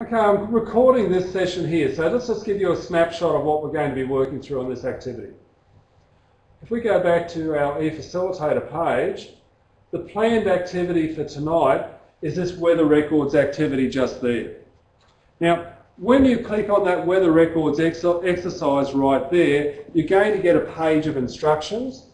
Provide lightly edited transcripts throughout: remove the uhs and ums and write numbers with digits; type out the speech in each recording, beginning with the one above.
Okay, I'm recording this session here, so let's just give you a snapshot of what we're going to be working through on this activity. If we go back to our e-facilitator page, the planned activity for tonight is this weather records activity just there. Now, when you click on that weather records exercise right there, you're going to get a page of instructions.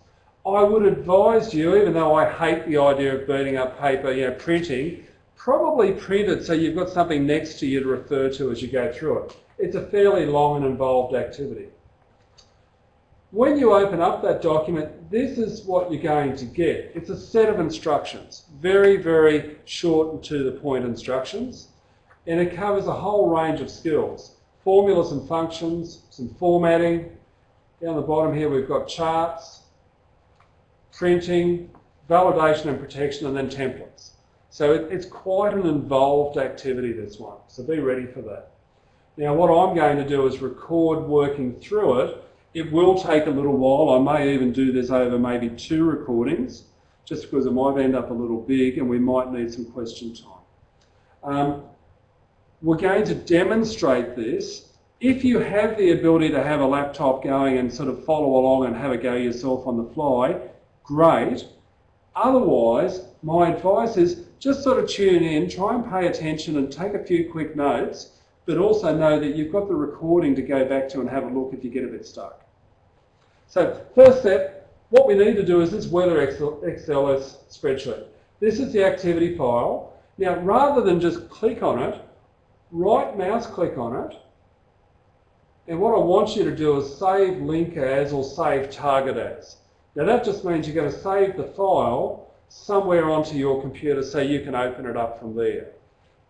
I would advise you, even though I hate the idea of burning up paper, printing, probably print it so you've got something next to you to refer to as you go through it. It's a fairly long and involved activity. When you open up that document, this is what you're going to get. It's a set of instructions, very, very short and to the point instructions, and it covers a whole range of skills, formulas and functions, some formatting. Down the bottom here we've got charts, printing, validation and protection, and then templates. So it's quite an involved activity, this one, so be ready for that. Now what I'm going to do is record working through it. It will take a little while. I may even do this over maybe 2 recordings, just because it might end up a little big and we might need some question time. We're going to demonstrate this. If you have the ability to have a laptop going and sort of follow along and have a go yourself on the fly, great. Otherwise, my advice is just sort of tune in, try and pay attention and take a few quick notes, but also know that you've got the recording to go back to and have a look if you get a bit stuck. So first step, what we need to do is this weather XLS spreadsheet. This is the activity file. Now, rather than just click on it, right mouse click on it, and what I want you to do is save link as or save target as. Now that just means you're going to save the file somewhere onto your computer so you can open it up from there.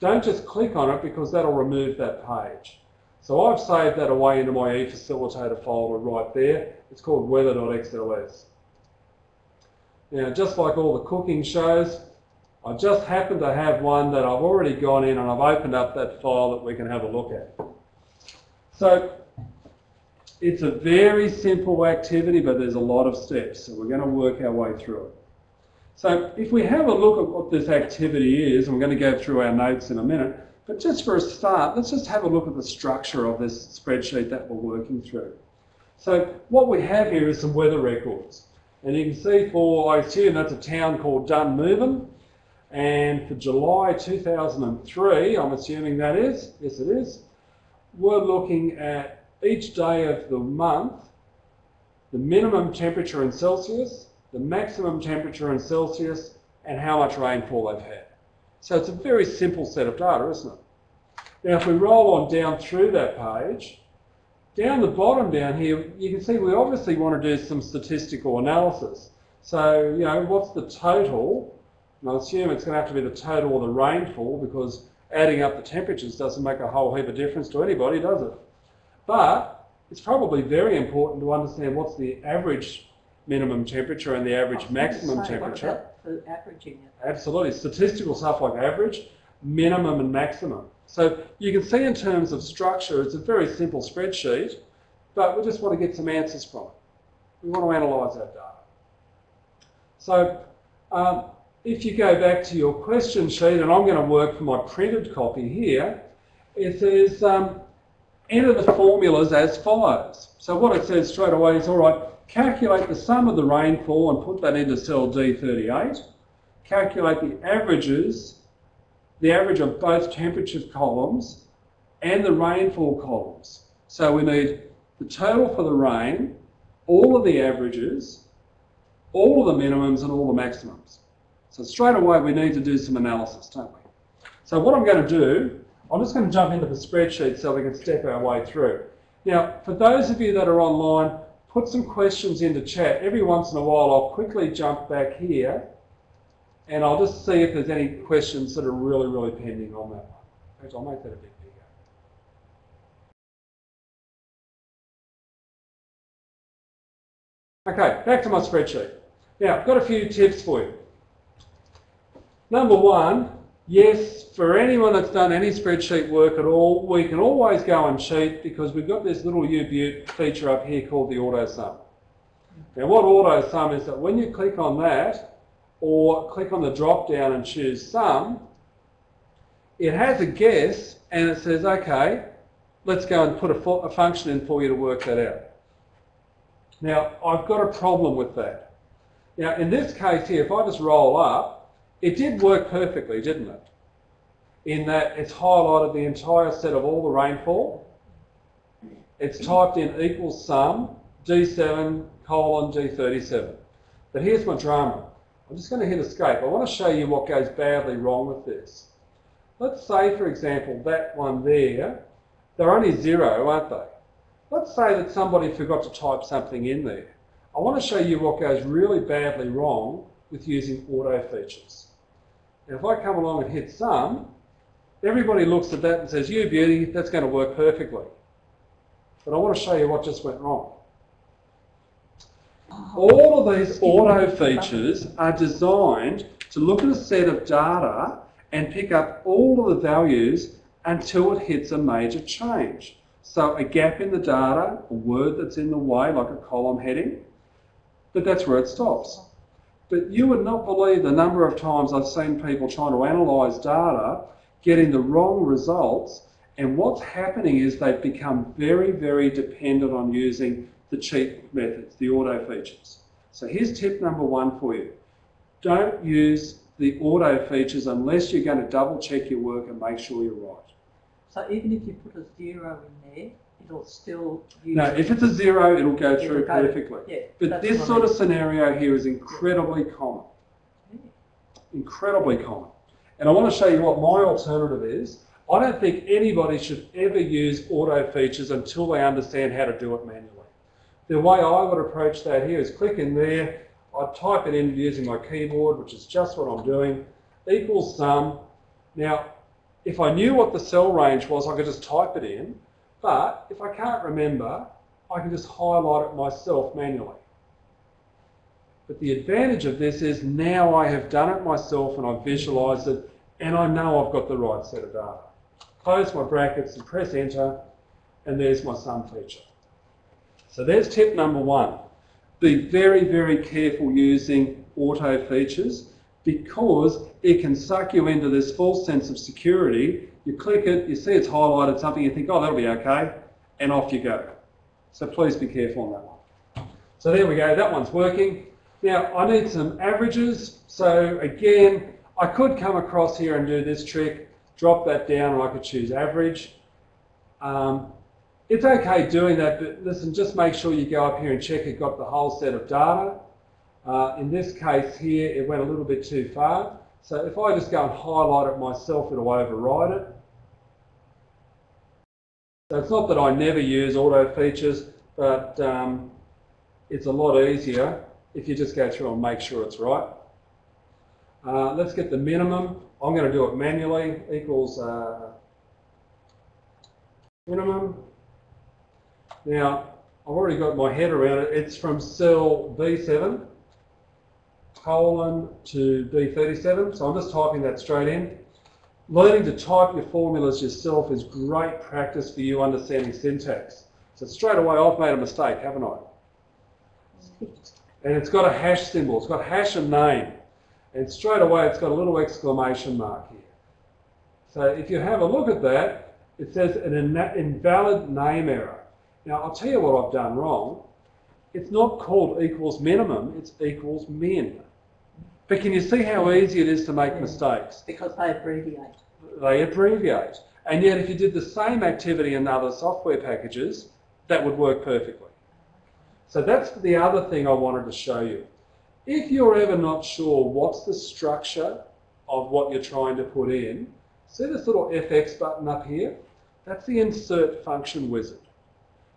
Don't just click on it because that'll remove that page. So I've saved that away into my e-facilitator folder right there. It's called weather.xls. Now just like all the cooking shows, I just happen to have one that I've already gone in and I've opened up that file that we can have a look at. So it's a very simple activity, but there's a lot of steps, so we're going to work our way through it. So if we have a look at what this activity is, and we're going to go through our notes in a minute, but just for a start, let's just have a look at the structure of this spreadsheet that we're working through. So what we have here is some weather records. And you can see I assume that's a town called Dunmovin. And for July 2003, I'm assuming that is, yes it is, we're looking at each day of the month, the minimum temperature in Celsius, the maximum temperature in Celsius, and how much rainfall they've had. So it's a very simple set of data, isn't it? Now if we roll on down through that page, down the bottom down here, you can see we obviously want to do some statistical analysis. So, what's the total? And I assume it's going to have to be the total of the rainfall because adding up the temperatures doesn't make a whole heap of difference to anybody, does it? But it's probably very important to understand what's the average minimum temperature and the average maximum temperature. What about the averaging it? Absolutely. Statistical stuff like average, minimum and maximum. So you can see in terms of structure, it's a very simple spreadsheet, but we just want to get some answers from it. We want to analyse that data. So if you go back to your question sheet, and I'm going to work from my printed copy here, it says enter the formulas as follows. So what it says straight away is, all right, calculate the sum of the rainfall and put that into cell D38. Calculate the averages, the average of both temperature columns and the rainfall columns. So we need the total for the rain, all of the averages, all of the minimums and all the maximums. So straight away we need to do some analysis, don't we? So what I'm going to do, I'm just going to jump into the spreadsheet so we can step our way through. Now, for those of you that are online, put some questions into chat. Every once in a while I'll quickly jump back here and I'll just see if there's any questions that are really, really pending on that one. In fact, I'll make that a bit bigger. Okay, back to my spreadsheet. Now, I've got a few tips for you. Number one, yes, for anyone that's done any spreadsheet work at all, we can always go and cheat because we've got this little U-Butte feature up here called the auto sum. Now what auto sum is that when you click on that or click on the drop down and choose sum, It has a guess and it says, okay, let's go and put a function in for you to work that out. Now, I've got a problem with that. Now, in this case here, if I just roll up, it did work perfectly, didn't it? In that it's highlighted the entire set of all the rainfall. It's typed in equals sum, D7, colon, D37. But here's my drama. I'm just going to hit escape. I want to show you what goes badly wrong with this. Let's say, for example, that one there, they're only 0, aren't they? Let's say that somebody forgot to type something in there. I want to show you what goes really badly wrong with using auto features. Now, if I come along and hit sum, everybody looks at that and says, you beauty, that's going to work perfectly. But I want to show you what just went wrong. All of these auto features are designed to look at a set of data and pick up all of the values until it hits a major change. So a gap in the data, a word that's in the way, like a column heading, but that's where it stops. But you would not believe the number of times I've seen people trying to analyse data, getting the wrong results, and what's happening is they've become very, very dependent on using the cheap methods, the auto features. So here's tip number 1 for you. Don't use the auto features unless you're going to double check your work and make sure you're right. So even if you put a 0 in there, it'll still use No, if it's a 0, it'll go through perfectly. Yeah, but this sort of scenario here is incredibly common. Yeah. Incredibly common. And I want to show you what my alternative is. I don't think anybody should ever use auto features until they understand how to do it manually. The way I would approach that here is click in there, I'd type it in using my keyboard, which is just what I'm doing, equals sum. Now, if I knew what the cell range was, I could just type it in, but if I can't remember, I can just highlight it myself manually. But the advantage of this is now I have done it myself and I've visualised it and I know I've got the right set of data. Close my brackets and press enter, and there's my sum feature. So there's tip number 1. Be very, very careful using auto features because it can suck you into this false sense of security. You click it, you see it's highlighted something, you think, oh, that'll be okay, and off you go. So please be careful on that one. So there we go, that one's working. Now I need some averages. So again, I could come across here and do this trick, drop that down, and I could choose average. It's okay doing that, but listen, just make sure you go up here and check it got the whole set of data. In this case here, it went a little bit too far. So if I just go and highlight it myself, it'll override it. So it's not that I never use auto features, but it's a lot easier if you just go through and make sure it's right. Let's get the minimum. I'm going to do it manually, equals minimum. Now, I've already got my head around it. It's from cell B7, colon to B37. So I'm just typing that straight in. Learning to type your formulas yourself is great practice for you understanding syntax. So straight away, I've made a mistake, haven't I? And it's got a hash symbol. It's got hash and name. And straight away, it's got a little exclamation mark here. So if you have a look at that, it says an invalid name error. Now, I'll tell you what I've done wrong. It's not called equals minimum, it's equals min. But can you see how easy it is to make mistakes? Because they abbreviate. They abbreviate. And yet if you did the same activity in other software packages, that would work perfectly. So that's the other thing I wanted to show you. If you're ever not sure what's the structure of what you're trying to put in, see this little FX button up here? That's the insert function wizard.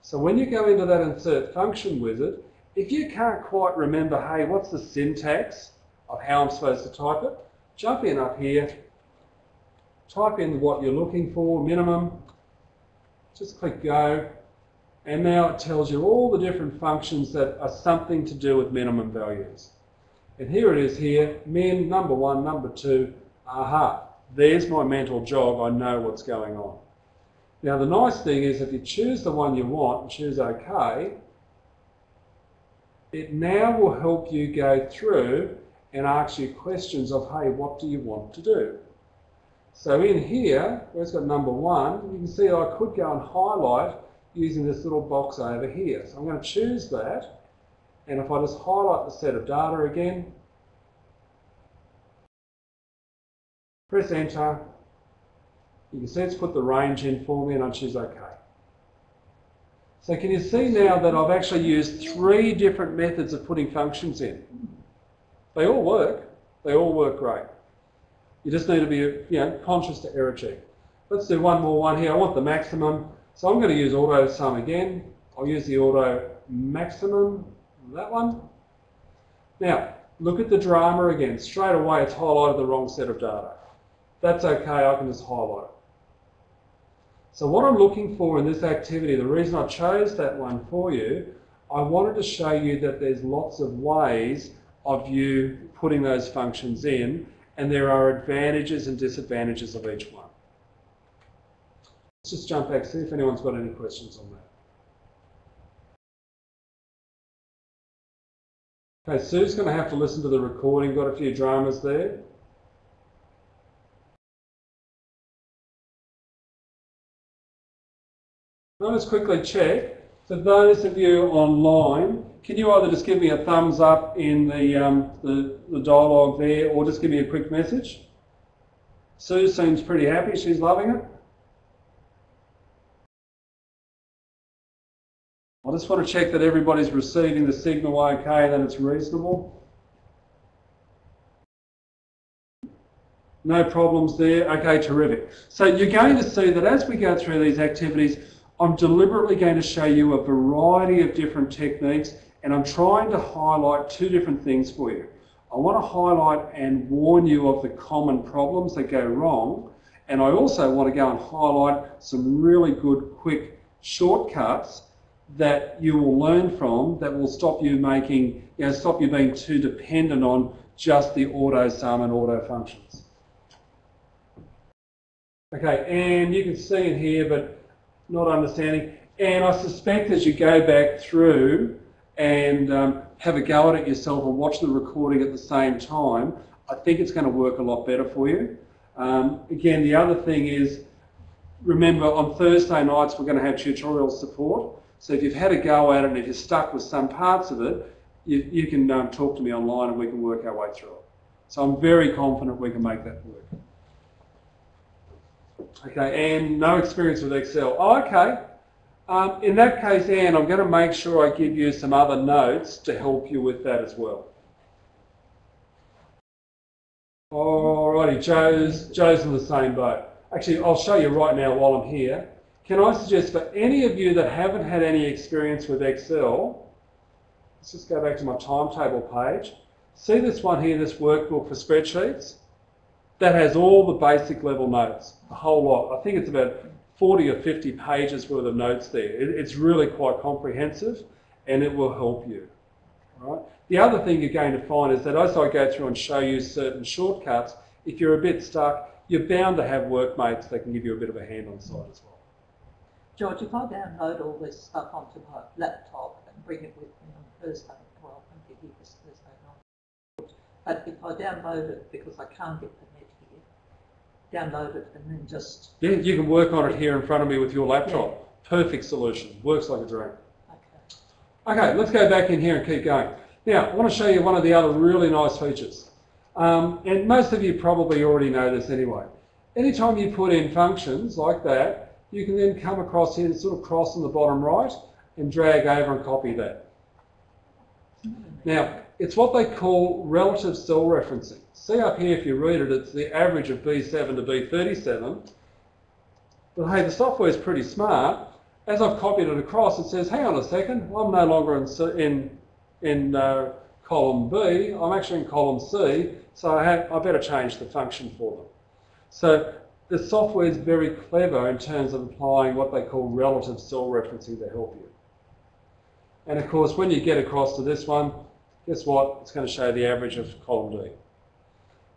So when you go into that insert function wizard, if you can't quite remember, hey, what's the syntax of how I'm supposed to type it, jump in up here, type in what you're looking for, minimum, just click go, and now it tells you all the different functions that are something to do with minimum values. And here it is here, min, number 1, number 2, aha, there's my mental jog, I know what's going on. Now the nice thing is if you choose the one you want and choose OK, it now will help you go through and ask you questions of, hey, what do you want to do? So in here, where it's got number 1, you can see I could go and highlight using this little box over here. So I'm going to choose that, and if I just highlight the set of data again, press enter, you can see it's put the range in for me, and I choose OK. So can you see now that I've actually used 3 different methods of putting functions in? They all work. They all work great. You just need to be conscious to error check. Let's do one more one here. I want the maximum. So I'm going to use auto sum again. I'll use the auto maximum, that one. Now, look at the drama again. Straight away it's highlighted the wrong set of data. That's okay, I can just highlight it. So what I'm looking for in this activity, the reason I chose that one for you, I wanted to show you that there's lots of ways of you putting those functions in, and there are advantages and disadvantages of each one. Let's just jump back, see if anyone's got any questions on that. Okay, Sue's going to have to listen to the recording, got a few dramas there. I'll just quickly check. For those of you online, can you either just give me a thumbs up in the dialogue there, or just give me a quick message? Sue seems pretty happy, she's loving it. I just want to check that everybody's receiving the signal okay, that it's reasonable. No problems there. Okay, terrific. So you're going to see that as we go through these activities, I'm deliberately going to show you a variety of different techniques, and I'm trying to highlight 2 different things for you. I want to highlight and warn you of the common problems that go wrong, and I also want to go and highlight some really good quick shortcuts that you will learn from that will stop you making, stop you being too dependent on just the auto sum and auto functions. Okay, and you can see in here, but not understanding. And I suspect as you go back through and have a go at it yourself and watch the recording at the same time, I think it's going to work a lot better for you. Again, the other thing is, remember on Thursday nights we're going to have tutorial support. So if you've had a go at it and if you're stuck with some parts of it, you can talk to me online and we can work our way through it. So I'm very confident we can make that work. Okay, and no experience with Excel. Oh, okay. In that case, Anne, I'm going to make sure I give you some other notes to help you with that as well. Alrighty, Joe's in the same boat. Actually, I'll show you right now while I'm here. Can I suggest for any of you that haven't had any experience with Excel, let's just go back to my timetable page. See this one here, this workbook for spreadsheets? That has all the basic level notes, a whole lot. I think it's about 40 or 50 pages worth of notes there. It's really quite comprehensive and it will help you. All right? The other thing you're going to find is that as I go through and show you certain shortcuts, if you're a bit stuck, you're bound to have workmates that can give you a bit of a hand on the side as well. George, if I download all this stuff onto my laptop and bring it with me on Thursday, well, I won't get here this Thursday night. But if I download it because I can't get the net here, download it and then just... Yeah, you can work on it here in front of me with your laptop. Yeah. Perfect solution. Works like a dream. Okay. Okay, let's go back in here and keep going. Now, I want to show you one of the other really nice features. And most of you probably already know this anyway. Anytime you put in functions like that, you can then come across here and sort of cross on the bottom right and drag over and copy that. Now, it's what they call relative cell referencing. See up here, if you read it, it's the average of B7 to B37. But hey, the software is pretty smart. As I've copied it across, it says, hang on a second, I'm no longer in column B, I'm actually in column C, so I better change the function for them. So the software is very clever in terms of applying what they call relative cell referencing to help you. And of course, when you get across to this one, guess what? It's going to show the average of column D.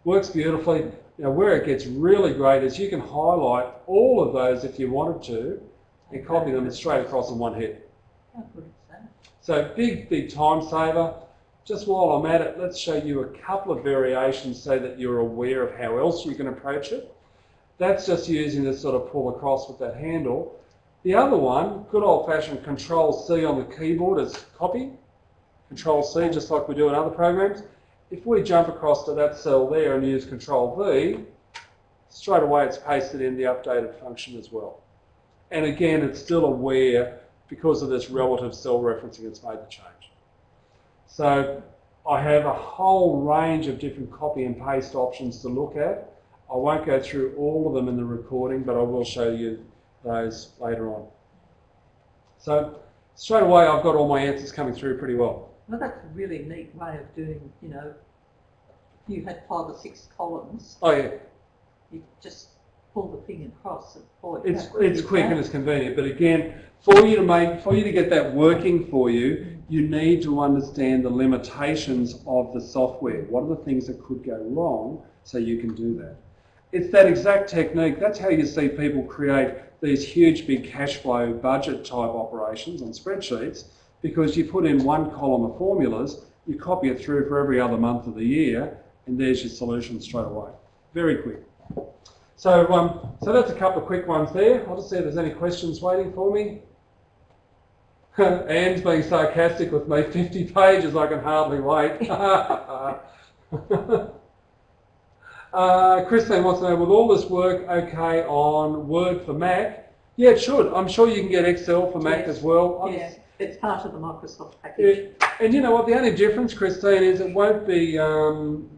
Works beautifully. Now, where it gets really great is you can highlight all of those if you wanted to and copy them straight across in one hit. How good is that? So big time saver. Just while I'm at it, let's show you a couple of variations so that you're aware of how else you can approach it. That's just using this sort of pull across with that handle. The other one, good old-fashioned Control-C on the keyboard is copy. Control-C, just like we do in other programs. If we jump across to that cell there and use Control-V, straight away it's pasted in the updated function as well. And again, it's still aware, because of this relative cell referencing, it's made the change. So I have a whole range of different copy and paste options to look at. I won't go through all of them in the recording, but I will show you those later on. So straight away I've got all my answers coming through pretty well. Well, that's a really neat way of doing, you know, if you had 5 or 6 columns. Oh yeah. You just pull the thing across and forward. It's quick and it's convenient, but again, for you to get that working for you, you need to understand the limitations of the software. What are the things that could go wrong so you can do that? It's that exact technique. That's how you see people create these huge big cash flow budget type operations on spreadsheets, because you put in one column of formulas, you copy it through for every other month of the year, and there's your solution straight away. Very quick. So, so that's a couple of quick ones there. I'll just see if there's any questions waiting for me. Anne's being sarcastic with me. 50 pages, I can hardly wait. Christine wants to know, will all this work okay on Word for Mac? Yeah, it should. I'm sure you can get Excel for Mac as well. Yeah, it's part of the Microsoft package. And you know what, the only difference, Christine, is it won't be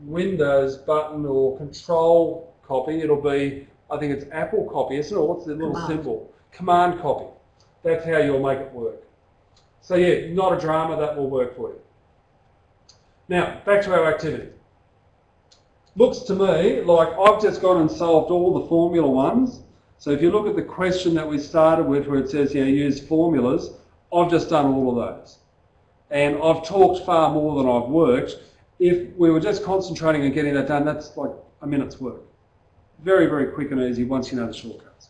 Windows button or Control copy. It'll be, I think it's Apple copy, isn't it? What's the little symbol? Command copy. That's how you'll make it work. So yeah, not a drama, that will work for you. Now, back to our activity. Looks to me like I've just gone and solved all the formula ones. So if you look at the question that we started with where it says, you know, use formulas, I've just done all of those. And I've talked far more than I've worked. If we were just concentrating on getting that done, that's like a minute's work. Very, very quick and easy once you know the shortcuts.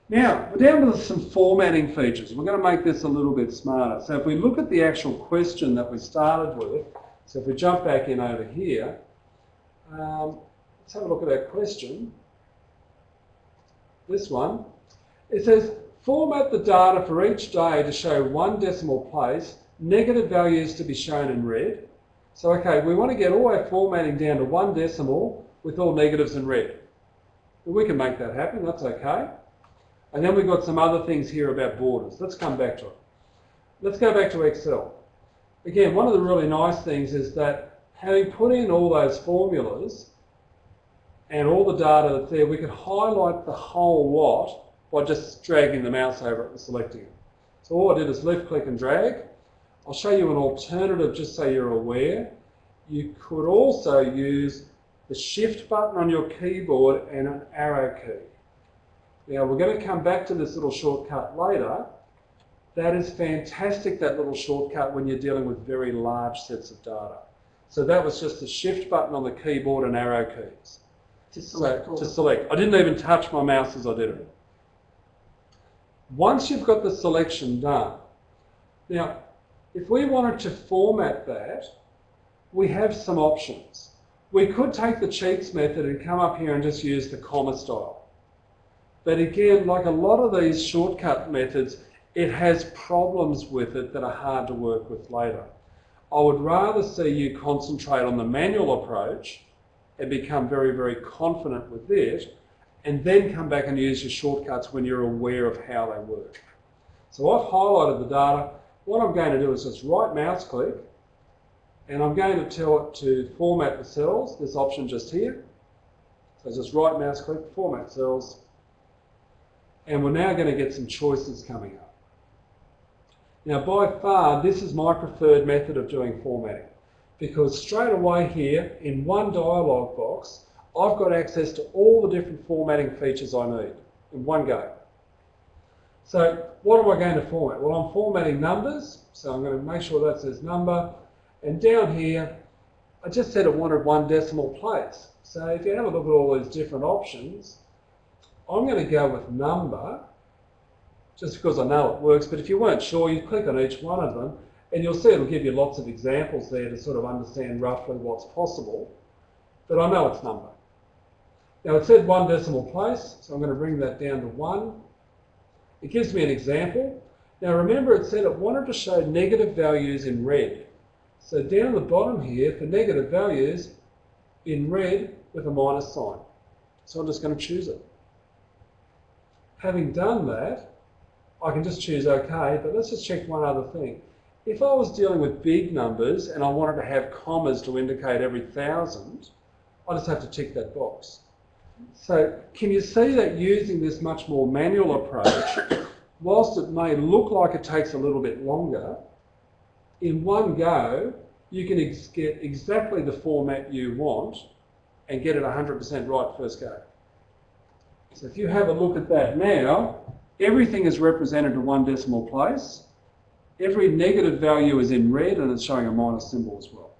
Now, we're down to some formatting features. We're going to make this a little bit smarter. So if we look at the actual question that we started with, so if we jump back in over here, let's have a look at that question. This one. It says, format the data for each day to show one decimal place, negative values to be shown in red. So, okay, we want to get all our formatting down to one decimal with all negatives in red. Well, we can make that happen, that's okay. And then we've got some other things here about borders. Let's come back to it. Let's go back to Excel. Again, one of the really nice things is that having put in all those formulas and all the data that's there, we can highlight the whole lot by just dragging the mouse over it and selecting it. So all I did is left click and drag. I'll show you an alternative just so you're aware. You could also use the shift button on your keyboard and an arrow key. Now we're going to come back to this little shortcut later. That is fantastic, that little shortcut, when you're dealing with very large sets of data. So that was just the shift button on the keyboard and arrow keys. To select. I didn't even touch my mouse as I did it. Once you've got the selection done, now if we wanted to format that, we have some options. We could take the cheats method and come up here and just use the comma style. But again, like a lot of these shortcut methods, it has problems with it that are hard to work with later. I would rather see you concentrate on the manual approach and become very, very confident with it, and then come back and use your shortcuts when you're aware of how they work. So I've highlighted the data. What I'm going to do is just right mouse click, and I'm going to tell it to format the cells, this option just here. So just right mouse click, format cells, and we're now going to get some choices coming up. Now by far, this is my preferred method of doing formatting, because straight away here, in one dialog box, I've got access to all the different formatting features I need in one go. So what am I going to format? Well, I'm formatting numbers, so I'm going to make sure that says number. And down here, I just said it wanted one decimal place. So if you have a look at all these different options, I'm going to go with number, just because I know it works. But if you weren't sure, you click on each one of them, and you'll see it'll give you lots of examples there to sort of understand roughly what's possible. But I know it's number. Now it said 1 decimal place, so I'm going to bring that down to 1. It gives me an example. Now remember it said it wanted to show negative values in red. So down the bottom here, for negative values, in red with a minus sign. So I'm just going to choose it. Having done that, I can just choose OK, but let's just check one other thing. If I was dealing with big numbers and I wanted to have commas to indicate every 1,000, I just have to tick that box. So can you see that using this much more manual approach, whilst it may look like it takes a little bit longer, in one go you can get exactly the format you want and get it 100% right first go. So if you have a look at that now, everything is represented to 1 decimal place. Every negative value is in red and it's showing a minus symbol as well.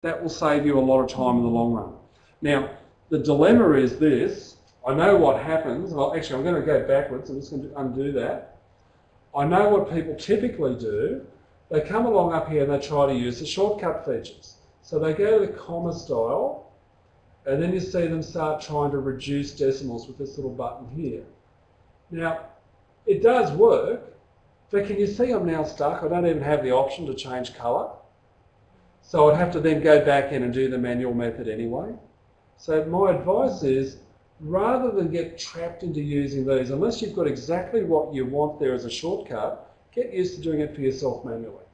That will save you a lot of time in the long run. Now, the dilemma is this. I know what happens. Well, actually, I'm going to go backwards. I'm just going to undo that. I know what people typically do. They come along up here and they try to use the shortcut features. So they go to the comma style, and then you see them start trying to reduce decimals with this little button here. Now, it does work, but can you see I'm now stuck? I don't even have the option to change colour. So I'd have to then go back in and do the manual method anyway. So my advice is, rather than get trapped into using these, unless you've got exactly what you want there as a shortcut, get used to doing it for yourself manually.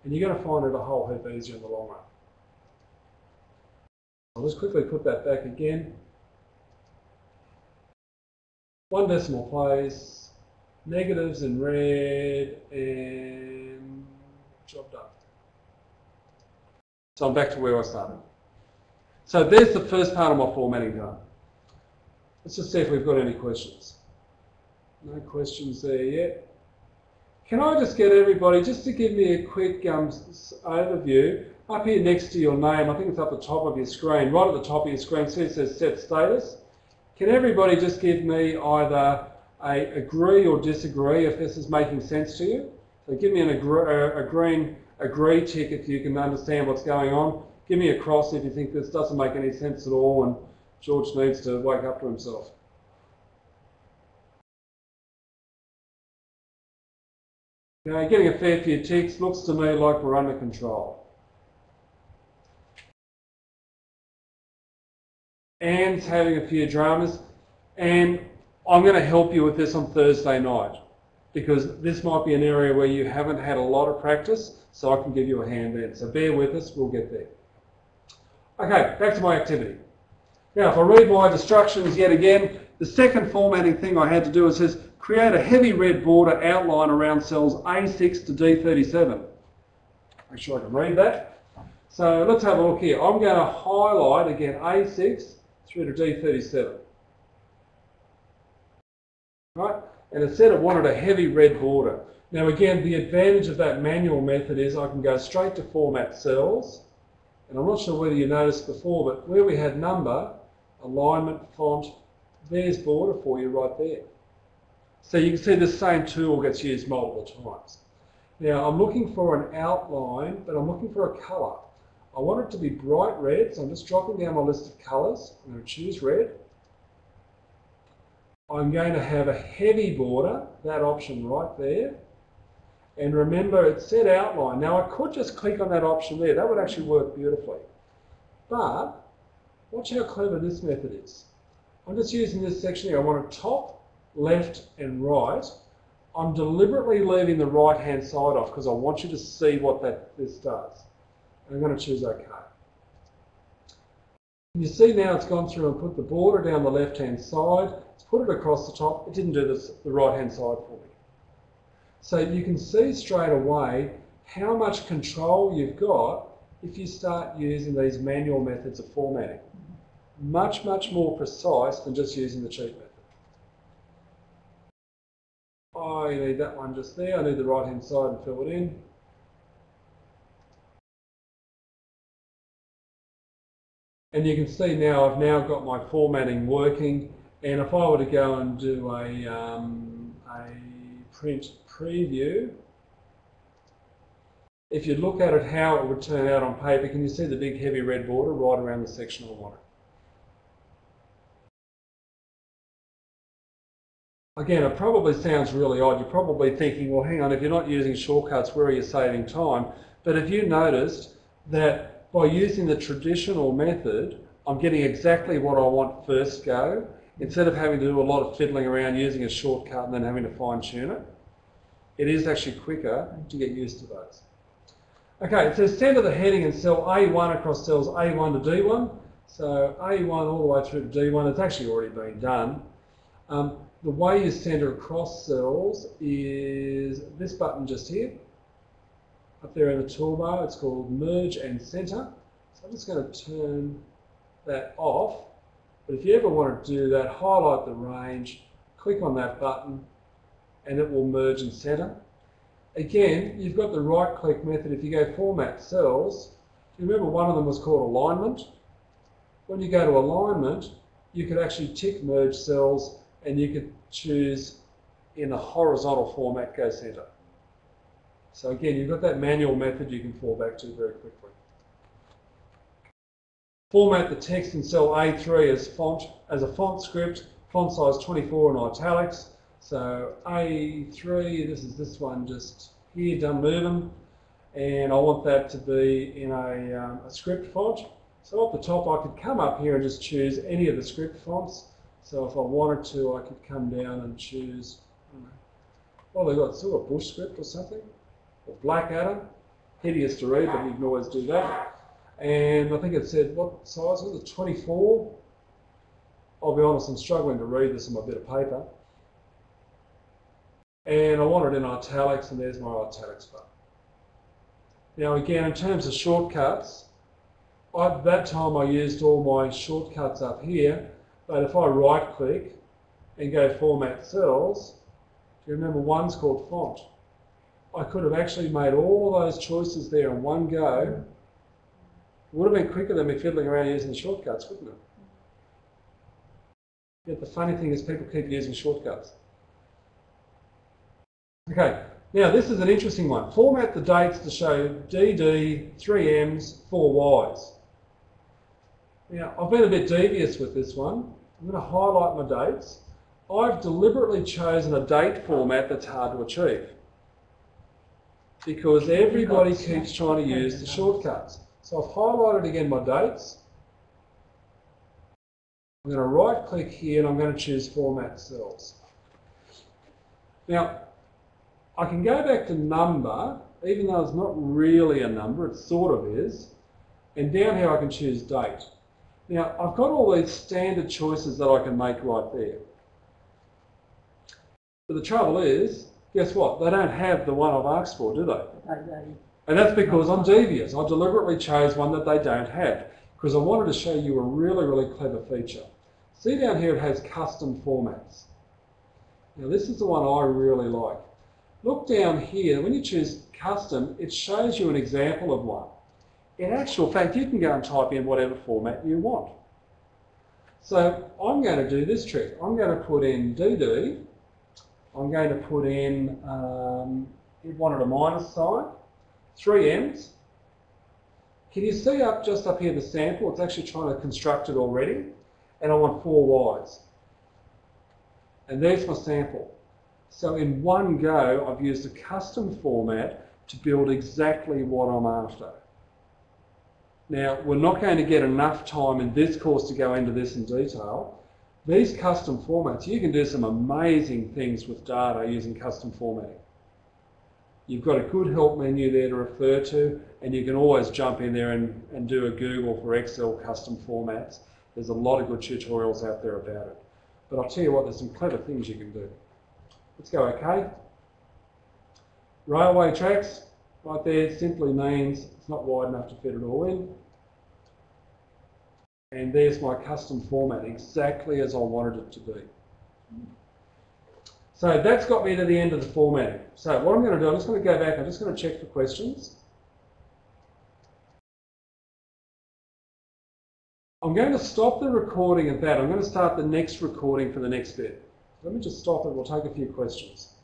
And you're going to find it a whole heap easier in the long run. I'll just quickly put that back again. 1 decimal place, negatives in red, and job done. So I'm back to where I started. So there's the first part of my formatting done. Let's just see if we've got any questions. No questions there yet. Can I just get everybody just to give me a quick overview? Up here next to your name, I think it's up the top of your screen, right at the top of your screen, see it says set status. Can everybody just give me either a agree or disagree if this is making sense to you? So give me a green agree tick if you can understand what's going on. Give me a cross if you think this doesn't make any sense at all and George needs to wake up to himself. Okay, getting a fair few ticks, looks to me like we're under control. Anne's having a few dramas, and I'm going to help you with this on Thursday night because this might be an area where you haven't had a lot of practice, so I can give you a hand there. So bear with us, we'll get there. Okay, back to my activity. Now, if I read my instructions yet again, the second formatting thing I had to do is says create a heavy red border outline around cells A6 to D37. Make sure I can read that. So let's have a look here. I'm going to highlight again A6 through to D37. Right? And it said it wanted a heavy red border. Now again, the advantage of that manual method is I can go straight to format cells. And I'm not sure whether you noticed before, but where we had number, alignment, font, there's border for you right there. So you can see the same tool gets used multiple times. Now I'm looking for an outline, but I'm looking for a colour. I want it to be bright red, so I'm just dropping down my list of colours. I'm going to choose red. I'm going to have a heavy border, that option right there. And remember, it said outline. Now I could just click on that option there. That would actually work beautifully. But watch how clever this method is. I'm just using this section here. I want it top, left and right. I'm deliberately leaving the right-hand side off because I want you to see what this does. I'm going to choose OK. You see now it's gone through and put the border down the left-hand side. It's put it across the top. It didn't do the right-hand side for me. So you can see straight away how much control you've got if you start using these manual methods of formatting. Much, much more precise than just using the cheat method. I need that one just there. I need the right-hand side and fill it in. And you can see now I've now got my formatting working, and if I were to go and do a print preview, if you look at it how it would turn out on paper, can you see the big heavy red border right around the section I want it? Again, it probably sounds really odd. You're probably thinking, well, hang on, if you're not using shortcuts, where are you saving time? But have you noticed that by using the traditional method, I'm getting exactly what I want first go, instead of having to do a lot of fiddling around using a shortcut and then having to fine tune it? It is actually quicker to get used to those. Okay, it says center the heading in cell A1 across cells A1 to D1. So A1 all the way through to D1, it's actually already been done. The way you center across cells is this button just here. Up there in the toolbar, it's called Merge and Center. So I'm just going to turn that off. But if you ever want to do that, highlight the range, click on that button, and it will merge and center. Again, you've got the right-click method. If you go Format Cells, do you remember one of them was called Alignment? When you go to Alignment, you could actually tick Merge Cells, and you could choose in a horizontal format, Go Center. So again, you've got that manual method you can fall back to very quickly. Format the text in cell A3 as a font script, font size 24 in italics. So A3, this is this one just here, done moving, and I want that to be in a script font. So at the top I could come up here and just choose any of the script fonts. So if I wanted to, I could come down and choose, I don't know, well, they've got sort of bush script or something, or Blackadder, hideous to read, but you can always do that. And I think it said, what size was it, 24? I'll be honest, I'm struggling to read this on my bit of paper. And I want it in italics, and there's my italics button. Now again, in terms of shortcuts, at that time I used all my shortcuts up here, but if I right click and go Format Cells, do you remember one's called Font? I could have actually made all of those choices there in one go. It would have been quicker than me fiddling around using the shortcuts, wouldn't it? Yet the funny thing is people keep using shortcuts. Okay, now this is an interesting one. Format the dates to show DD, 3 M's, 4 Y's. Now, I've been a bit devious with this one. I'm going to highlight my dates. I've deliberately chosen a date format that's hard to achieve because everybody keeps trying to use the shortcuts. So I've highlighted again my dates. I'm going to right click here and I'm going to choose Format Cells. Now, I can go back to number, even though it's not really a number, it sort of is. And down here I can choose date. Now, I've got all these standard choices that I can make right there. But the trouble is, guess what? They don't have the one I've asked for, do they? And that's because I'm devious. I deliberately chose one that they don't have because I wanted to show you a really, really clever feature. See down here it has custom formats. Now this is the one I really like. Look down here, when you choose custom, it shows you an example of one. In actual fact, you can go and type in whatever format you want. So I'm going to do this trick. I'm going to put in DD. I'm going to put in, it wanted a minus sign, 3 M's. Can you see just up here the sample? It's actually trying to construct it already. And I want 4 Y's. And there's my sample. So in one go, I've used a custom format to build exactly what I'm after. Now, we're not going to get enough time in this course to go into this in detail. These custom formats, you can do some amazing things with data using custom formatting. You've got a good help menu there to refer to, and you can always jump in there and do a Google for Excel custom formats. There's a lot of good tutorials out there about it. But I'll tell you what, there's some clever things you can do. Let's go OK. Railway tracks, right there, simply means it's not wide enough to fit it all in. And there's my custom format, exactly as I wanted it to be. So that's got me to the end of the formatting. So what I'm going to do, I'm just going to go back, I'm just going to check for questions. I'm going to stop the recording at that. I'm going to start the next recording for the next bit. Let me just stop it, we'll take a few questions.